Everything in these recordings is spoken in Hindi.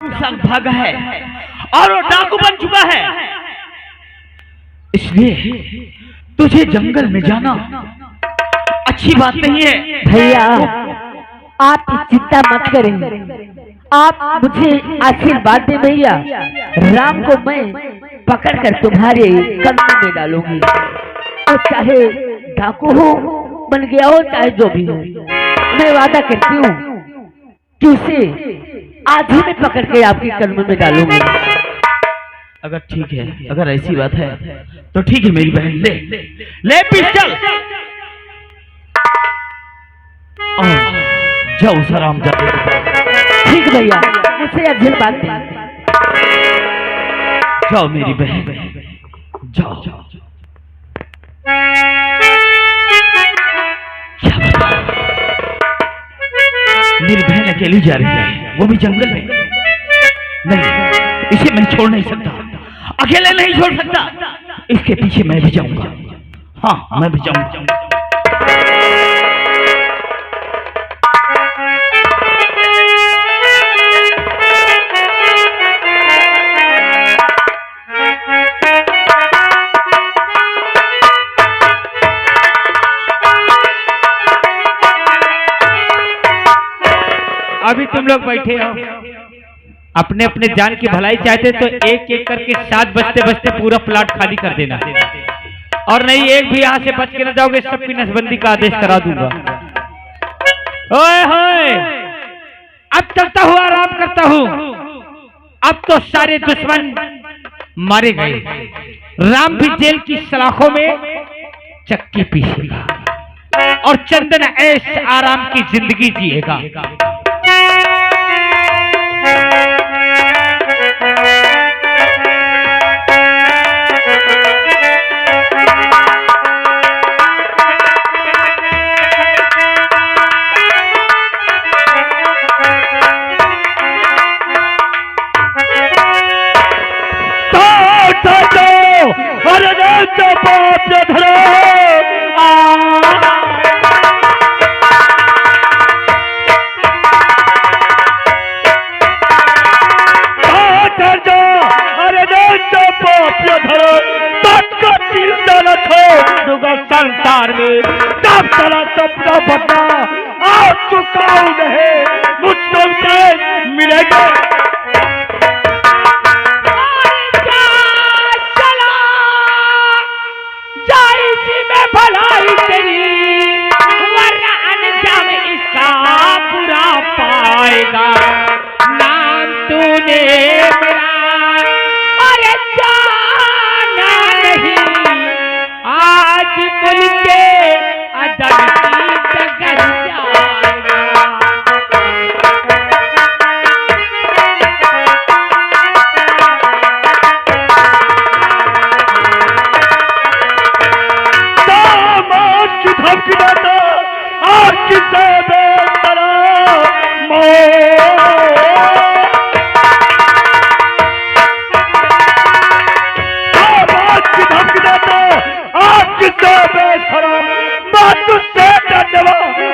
संग भागा है और वो डाकू बन चुका है, इसलिए तुझे जंगल में जाना अच्छी बात नहीं है। भैया आप चिंता मत करें, आप मुझे आशीर्वाद दें भैया। राम को मैं पकड़कर तुम्हारे कदमों में डालूंगी, और चाहे डाकू हो बन गया हो चाहे जो भी हो, मैं वादा करती हूँ कि उसे आज ही मैं पकड़ के आपके कदमों में डालूंगी। अगर ठीक है, अगर ऐसी बात है तो ठीक है मेरी बहन, ले ले पिस्टल, जाओ सराम जाते। ठीक भैया, मुझे आशीर्वाद दें। जाओ मेरी बहन, जाओ। क्या बताऊं, मेरी बहन अकेली जा रही है, वो भी जंगल में। नहीं, इसे मैं छोड़ नहीं सकता, अकेले नहीं छोड़ सकता, इसके पीछे मैं भी जाऊंगा। हाँ, मैं भी जाऊंगा। अभी तुम लोग बैठे हो, अपने अपने जान की भलाई चाहते तो एक एक करके 7 बजते बजते पूरा प्लाट खाली कर देना, और नहीं एक भी यहाँ से बच के न जाओगे, सबकी नसबंदी का आदेश करा दूंगा। ओए होए, अब चलता हुआ आराम करता हूँ। अब तो सारे दुश्मन मारे गए, राम भी जेल की सलाखों में चक्की पीसेगा और चंदन ऐश आराम की जिंदगी जिएगा। संसार में तब चला सपना बना आ चुका नहीं, मुझको मिलेगा। चला जाए इसी में भलाई तेरी, वरना अंजाम इसका बुरा पाएगा। नाम तूने मेरा अरे जाना नहीं, आज खुल के अदब की डगर जाएगा। दामाद की धमकी देता और किसे बेतरा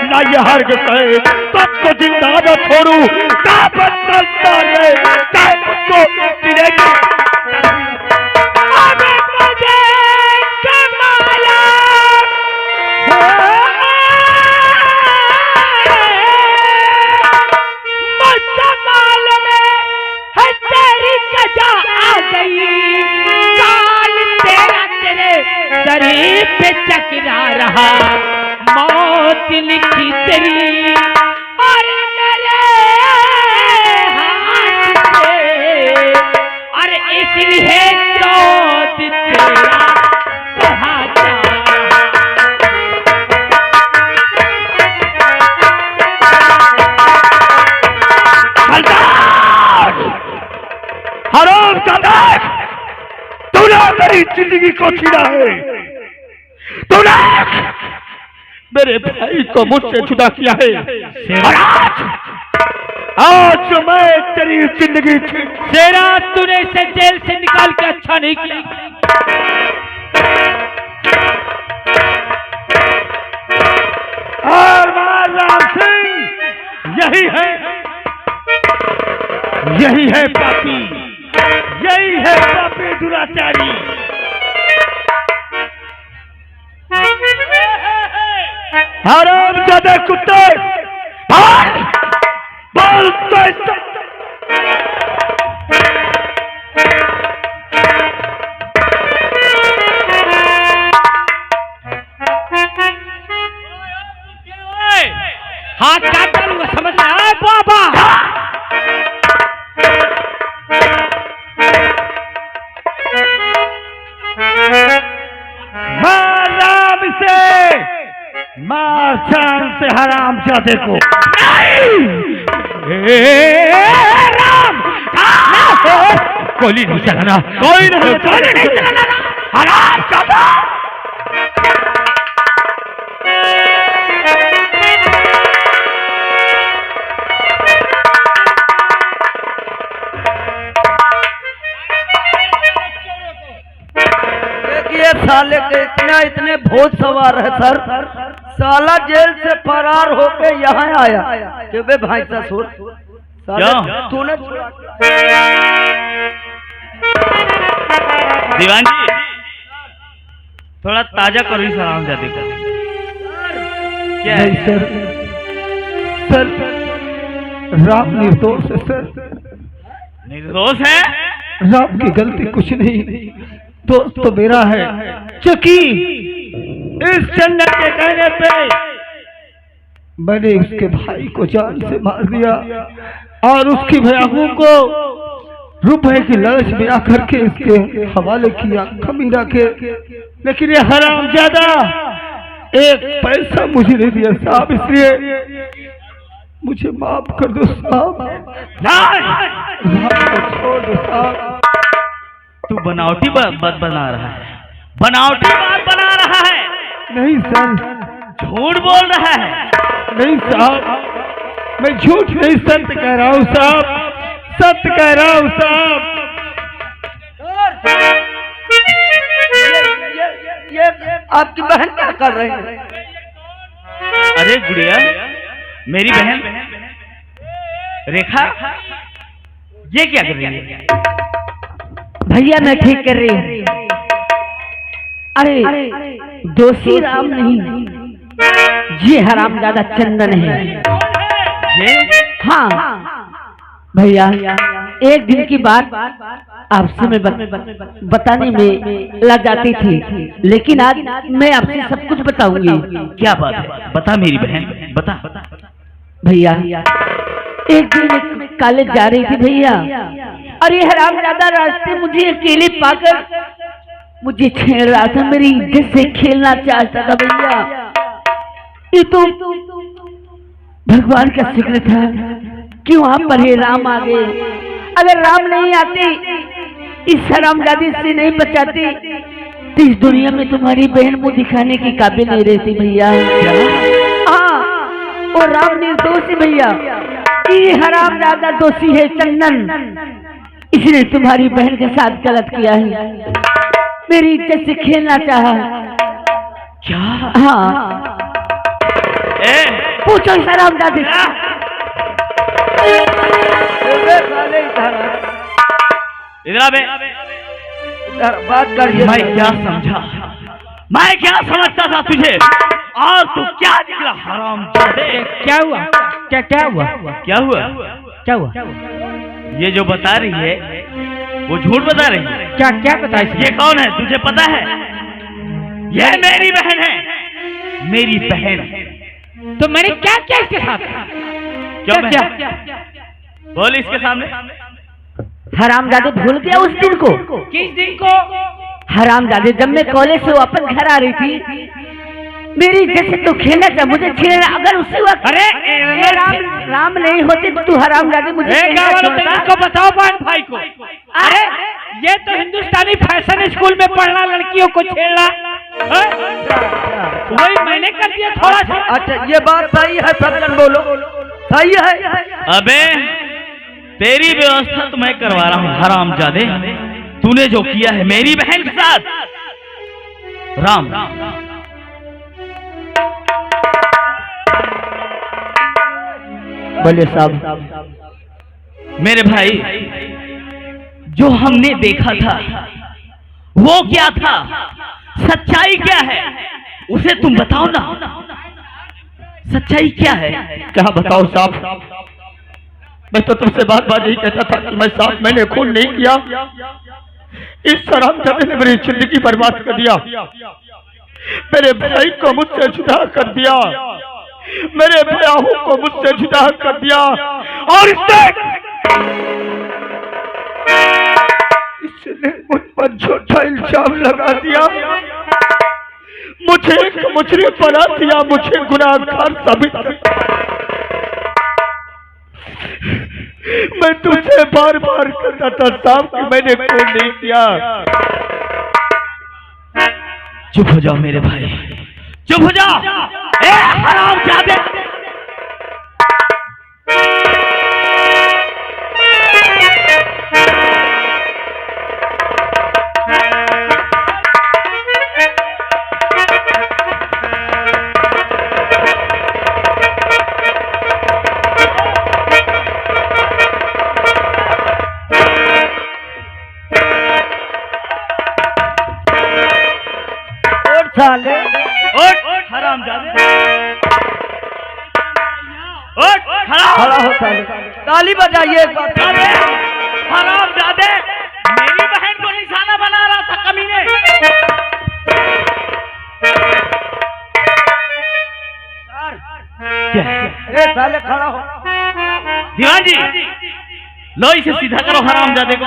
ना ये हर्ग कहे सबको जिंदा न छोड़ू, शरीर पे चकरा रहा, मौत लिखी तेरी और मेरे हाथ से, और इसलिए क्रोध तेरा कहा जा हराम जादा, तूने मेरी जिंदगी को छीना है, तूने मेरे भाई को मुझसे जुदा किया है, और आज मैं तेरी जिंदगी शेरा, तूने इसे जेल से निकाल के अच्छा नहीं किया। और राम सिंह यही है, यही है पापी, यही है पापी दुराचारी। हरामजादे कुत्ते, बोल तो हाथ काट डालूंगा, समझ में आए बाबा? मार राम से, मार जान से हरामजादे को। राम, गोली नहीं चलाना, कोई नहीं, गोली नहीं चलाना, हरामजादा। देखिए साले के इतने भूत सवार है सर। साला जेल से फरार होके यहाँ आया कि बे भाई ससुर साले तूने दीवान जी थोड़ा ताजा करो इस हरामजादे को। क्या है सर? सर राम निर्दोष है सर, निर्दोष है? राम की गलती कुछ नहीं, दोस्त तो मेरा है चकी। इस चंदन के कहने पे मैंने उसके भाई को जान से मार दिया और उसकी भयागू को रुपए की लालच में आकर के इसके हवाले किया कमीना के। लेकिन ये हरामजादा एक पैसा मुझे नहीं दिया साहब, इसलिए मुझे माफ कर दो साहब, राम को छोड़ दो साहब। तू बनावटी बात बना रहा है, बनावटी बात बना रहा है, नहीं सर, झूठ बोल रहा है। नहीं साहब, मैं झूठ नहीं सत्य कह रहा हूँ साहब, सत्य कह रहा हूँ साहब। ये आपकी बहन क्या कर रही है? अरे गुड़िया, मेरी बहन रेखा ये क्या कर रही है? भैया मैं ठीक कर रही हूँ। अरे दोषी राम नहीं, ये हरामजादा चंदन है। ये हाँ भैया, एक दिन की बात आपसे मैं बताने में लग जाती थी, लेकिन आज मैं आपसे सब कुछ बताऊंगी। क्या बात है? बता मेरी बहन, बता। भैया एक दिन एक कॉलेज जा रही थी भैया, और ये हरामजादा रास्ते मुझे अकेले पाकर मुझे छेड़ रहा था, मेरी इज्जत से खेलना चाहता था भैया। ये तो भगवान का शुक्र था कि वहां पर ही राम आ गए। अगर राम नहीं आते, इस हरामजादी से नहीं बचाते, तो इस दुनिया में तुम्हारी बहन मुंह दिखाने की काबिल नहीं रहती भैया। हाँ, और राम निर्दोष है भैया, ये हरामजादा दोषी है चंदन, इसने तुम्हारी बहन के साथ गलत किया है, मेरी इज्जत से खेलना चाहा। क्या? हाँ पूछो इस हरामजादे से। इधर बात करिए। मैं क्या समझा, मैं क्या समझता था तुझे, और तू क्या निकला हरामजादे? क्या हुआ? क्या क्या हुआ? क्या हुआ? क्या हुआ? ये जो बता रही है वो झूठ बता रही है। क्या क्या बताई? ये कौन है तुझे पता है? ये मेरी बहन है, मेरी बहन। तो मैंने क्या किया इसके साथ? क्यों क्या? बोल इसके सामने। हरामजादे भूल गया उस दिन को? किस दिन को? हरामजादे जब मैं कॉलेज से वापस घर आ रही थी, मेरी इज्जत से तू खेलना चाह, मुझे छेड़ना। अगर उसी वक्त अरे राम नहीं होते तो तू हरामजादे मुझे को बताओ बहन भाई को। अरे ये तो हिंदुस्तानी फैशन स्कूल में पढ़ना, लड़कियों को छेड़ना, वही मैंने कर दिया थोड़ा सा। अच्छा ये बात सही है, सज्जन बोलो सही है। अबे तेरी व्यवस्था तो मैं करवा रहा हूँ हरामजादे, तूने जो किया है मेरी बहन के साथ। राम बोले साहब, मेरे भाई, जो हमने देखा था वो क्या था, सच्चाई क्या है, उसे तुम बताओ ना। सच्चाई क्या है? क्या बताओ साहब, मैं तो तुमसे बात यही कहता था कि मैं साहब मैंने खून नहीं किया। इस हरामजादे ने मेरी जिंदगी बर्बाद कर दिया, मेरे भाई को मुझसे जुदा कर दिया, मेरे भयाहू को मुझसे जुदा कर दिया, और इसने मुझ पर झूठा इल्जाम लगा दिया, मुझे एक मुजरिम बना दिया, मुझे गुनाहगार साबित कर। मैं तुझसे बार बार कहता था साहब कि मैंने खून नहीं किया। चुप हो जाओ मेरे भाई, चुप हो जाओ। ए हरामजादे, साले हरामजादे, खड़ा हो साले, ताली बजाइए एक बार। हरामजादे, मेरी बहन को निशाना बना रहा था कमीने। ए साले खड़ा हो। दीवान जी, लो इसे सीधा करो हरामजादे को।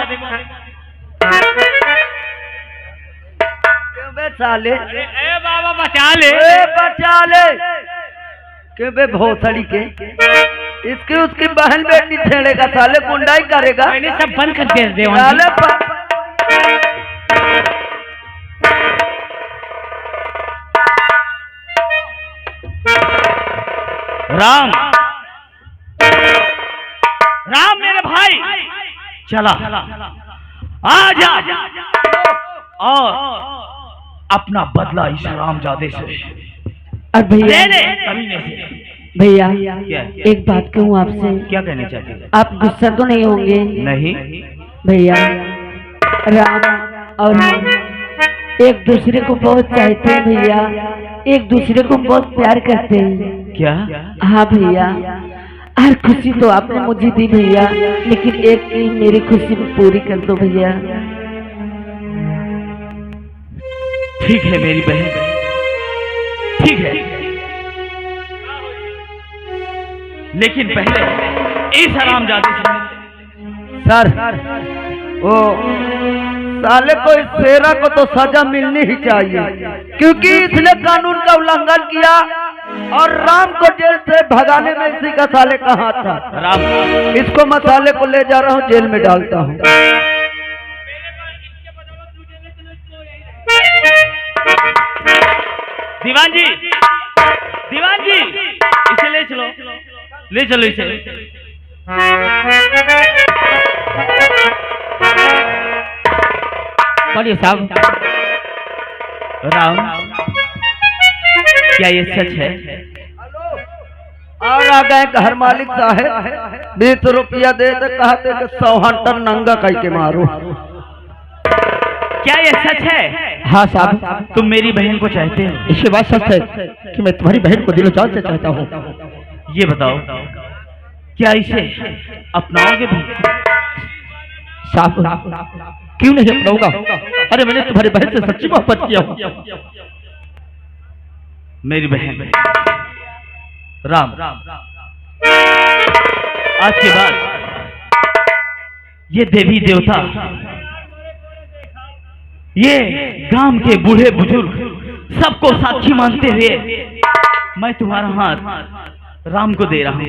बे साले, ए बाबा बचा ले, बचा ले के बे भोसड़ी के, इसकी उसकी बहन बेटी छेड़ेगा साले, गुंडाई करेगा। मैंने सब बंद कर दिया देवान साले राम, राम मेरे भाई, चला आ जा और अपना बदला इस हरामजादे से। और भैया, कमीने से। भैया क्या? एक बात कहूँ आपसे, क्या कहना चाहते हैं? आप गुस्सा तो नहीं होंगे? नहीं भैया, राम और हम एक दूसरे को बहुत चाहते हैं भैया, एक दूसरे को बहुत प्यार करते हैं। क्या? हाँ भैया, हर खुशी तो आपने मुझे दी भैया, लेकिन एक मेरी खुशी पूरी कर दो भैया। ठीक है मेरी बहन, ठीक है, लेकिन पहले इस हरामजादे से। सर, ओ साले को, इस शेरा को तो सजा मिलनी ही चाहिए, क्योंकि इसने कानून का उल्लंघन किया और राम को जेल से भगाने में इसी का साले का हाथ था। राम, इसको मैं साले को ले जा रहा हूँ, जेल में डालता हूँ। दीवान जी, दीवान जी, इसे ले चलो, ले चलो इसे। बोलिए साहब। राम, क्या ये सच है? और आ गए घर मालिक साहब, 20 रुपया दे दे, कहते कि 100 हंटर नंगा कह के मारो। क्या ये सच है? हाँ साहब, तुम मेरी बहन को चाहते हो? इसे बात सच है कि मैं तुम्हारी बहन को दिलो जान से चाहता हूँ। ये बताओ, क्या इसे अपनाओगे भी? साहब, क्यों नहीं अपनाऊंगा? अरे मैंने तुम्हारी बहन से सच्ची मोहब्बत किया हूँ। मेरी बहन राम, आज के बाद ये देवी देवता, ये गांव के बूढ़े बुजुर्ग सबको साक्षी मानते हुए मैं तुम्हारा हाथ राम को दे रहा हूं।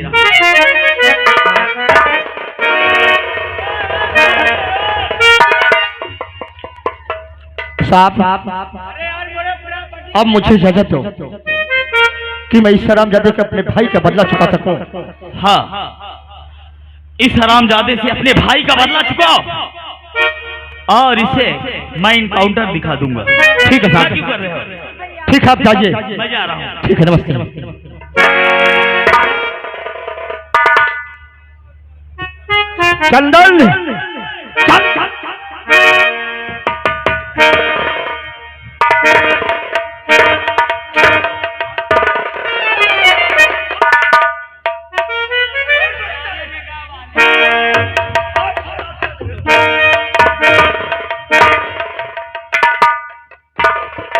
साहब, अब मुझे इजाजत दो कि मैं इस हरामजादे के अपने भाई का बदला चुका सकूं। हाँ, इस हरामजादे से अपने भाई का बदला चुकाओ और इसे मैं इनकाउंटर दिखा दूंगा। ठीक है साहब, क्यों कर रहे हो? ठीक है, आप जाइए। मैं जा रहा हूँ। ठीक है, नमस्ते। चंदन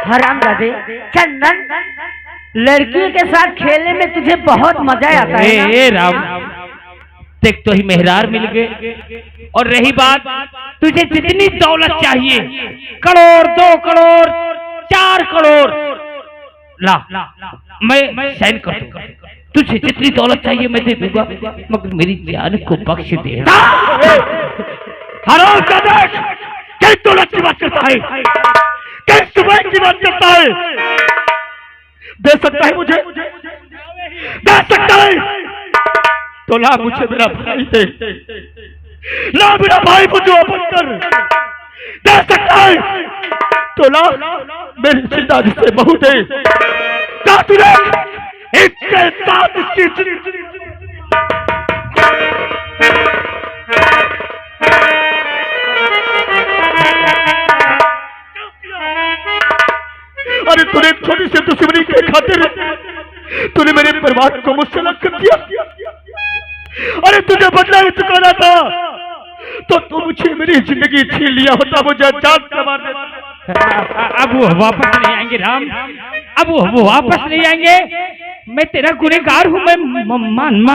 हरामजादे चंदन, लड़की के साथ खेलने में तुझे बहुत मजा आता है ना? ए राम, देख तो ही मेहरार मिल गए। और रही बात, तुझे जितनी दौलत चाहिए, करोड़, 2 करोड़, 4 करोड़, ला मैं साइन कर दूंगा। तुझे जितनी दौलत चाहिए मैं दे दूंगा, मगर मेरी जान को बख्श दे। हराम का देख, क्या दौलत की बात करता है, क्या सुबह की बात करता है? दे सकता है मुझे, दे सकता है तो ला मुझे मेरा भाई दे, ला मेरा भाई मुझे वापस कर। दे सकता है तो ला मेरी जिंदा जिससे बहू दे। तूने इसके साथ इसकी अरे तूने एक छोटी सी दुश्मनी के खातिर तूने मेरे परिवार को मुझसे अलग कर दिया। अरे तुझे बदला ही चुकाना था तो तू मुझे मेरी जिंदगी छीन लिया होता, मुझे जान से मार देता। अब वो वापस नहीं आएंगे राम, अब वो वापस नहीं आएंगे। मैं तेरा गुनहगार हूँ, मैं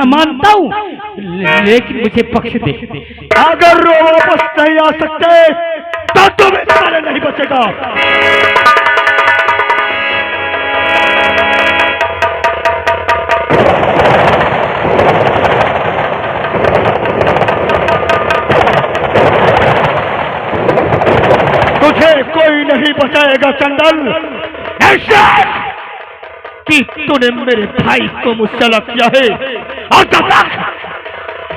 मानता हूँ, लेकिन मुझे बख्श दे। अगर वो वापस नहीं आ सकते तो तुम्हें सारे नहीं बचेगा। तुझे कोई नहीं बचाएगा चंदन, ऐसा कि तूने मेरे भाई को मुझसे अलग किया है। और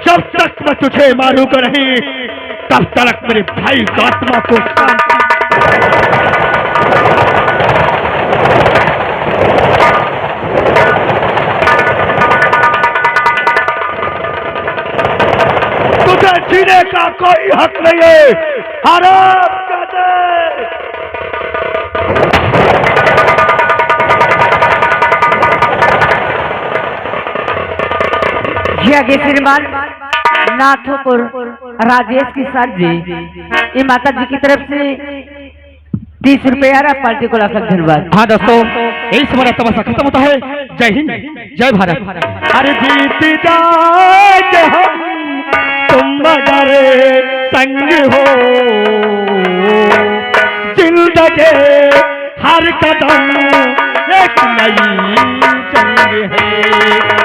जब तक मैं तुझे मारूंगा नहीं, तब तक मेरे भाई की आत्मा को शांति। तुझे जीने का कोई हक नहीं है। हराम आगे श्रीमान नाथोपुर राजेश किसान जी, ये माता जी की तरफ से 30 रुपया पार्टी को लाख धन्यवाद। हाँ दोस्तों, इस बार तमाशा खत्म होता है। जय हिंद, जय भारत। अरे जीत जाए हम तुम मगर संग हो, जिंदगी हर कदम एक नई जंग है।